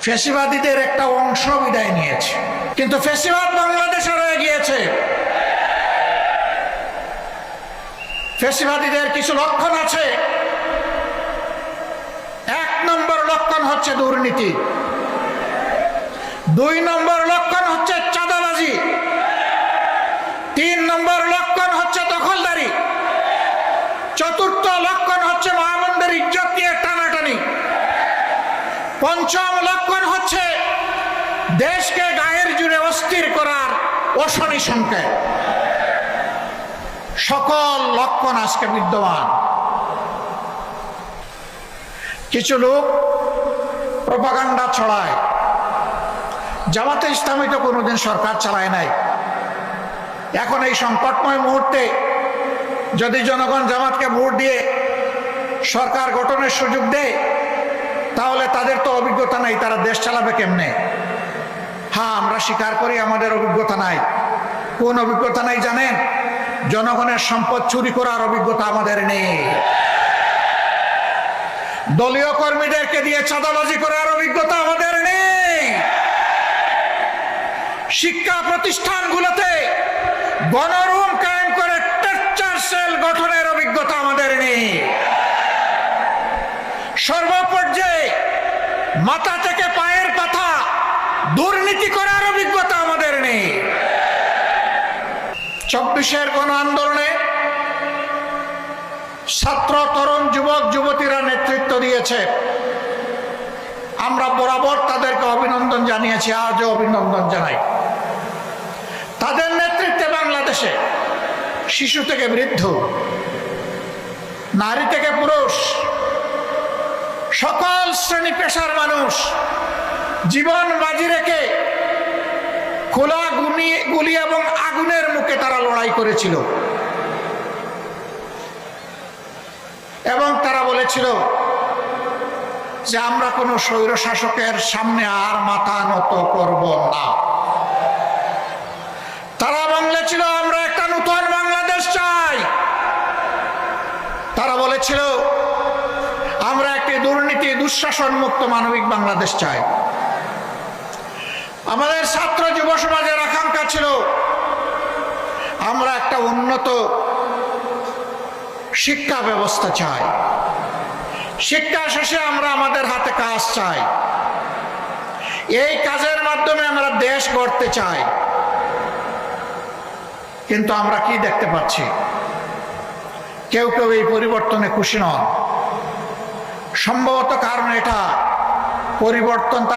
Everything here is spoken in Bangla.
ফ্যাসিবাদীদের একটা অংশ বিদায় নিয়েছে, কিন্তু ফ্যাসিবাদ বাংলাদেশে রয়ে গিয়েছে। ফ্যাসিবাদীদের কিছু লক্ষণ আছে। এক নম্বর লক্ষণ হচ্ছে দুর্নীতি, দুই নম্বর লক্ষণ হচ্ছে চাঁদাবাজি, তিন নম্বর লক্ষণ হচ্ছে দখলদারি, চতুর্থ লক্ষণ হচ্ছে মহামন্দির ইজ্জত নিয়ে টানাটানি, পঞ্চম লক্ষণ হচ্ছে দেশকে গায়ের জুড়ে অস্থির করার অশনি সংকেত। সকল লক্ষণ আজকে বিদ্যমান। কিছু লোক প্রপাগান্ডা ছড়ায়, জামাতে ইসলামী তো কোনোদিন সরকার চালায় নাই। এখন এই সংকটময় মুহূর্তে যদি জনগণ জামাতকে ভোট দিয়ে সরকার গঠনের সুযোগ দেয়, তাহলে তাদের তো অভিজ্ঞতা নাই, তারা দেশ চালাবে কেমনে? হ্যাঁ, আমরা স্বীকার করি আমাদের অভিজ্ঞতা নাই। কোন অভিজ্ঞতা নাই জানেন? জনগণের সম্পদ চুরি করার অভিজ্ঞতা আমাদের নেই। দলীয় কর্মীদেরকে দিয়ে চাঁদাবাজি করার অভিজ্ঞতা আমাদের নেই। শিক্ষা প্রতিষ্ঠানগুলোতে গণরুম কায়েম করে টর্চার সেল গঠনের অভিজ্ঞতা আমাদের নেই। সর্বপর্যায়ে মাথা থেকে পায়ের পাতা দুর্নীতি করার অভিজ্ঞতা আমাদের নেই। ২৪-এর গণ আন্দোলনে ছাত্র, তরুণ, যুবক যুবতীরা নেতৃত্ব দিয়েছে। আমরা বরাবর তাদেরকে অভিনন্দন জানিয়েছি, আজও অভিনন্দন জানাই। তাদের নেতৃত্বে বাংলাদেশে শিশু থেকে বৃদ্ধ, নারী থেকে পুরুষ, সকল শ্রেণী পেশার মানুষ জীবন বাজি রেখে খোলা গুলি এবং আগুনের মুখে তারা লড়াই করেছিল এবং তারা বলেছিল যে আমরা কোনো স্বৈর শাসকের সামনে আর মাথা নত করব না। তারা বলেছিল আমরা একটা নতুন বাংলাদেশ চাই। তারা বলেছিল আমরা একটি দুর্নীতি দুঃশাসন মুক্ত মানবিক বাংলাদেশ চাই। আমাদের ছাত্র যুব সমাজের আকাঙ্ক্ষা ছিল আমরা একটা উন্নত শিক্ষা ব্যবস্থা চাই। শিক্ষা শেষে আমরা আমাদের হাতে কাজ চাই। এই কাজের মাধ্যমে আমরা দেশ গড়তে চাই। কিন্তু আমরা কি দেখতে পাচ্ছি? কেউ কেউ এই পরিবর্তনে খুশি নন। সম্ভবত কারণ এটা পরিবর্তন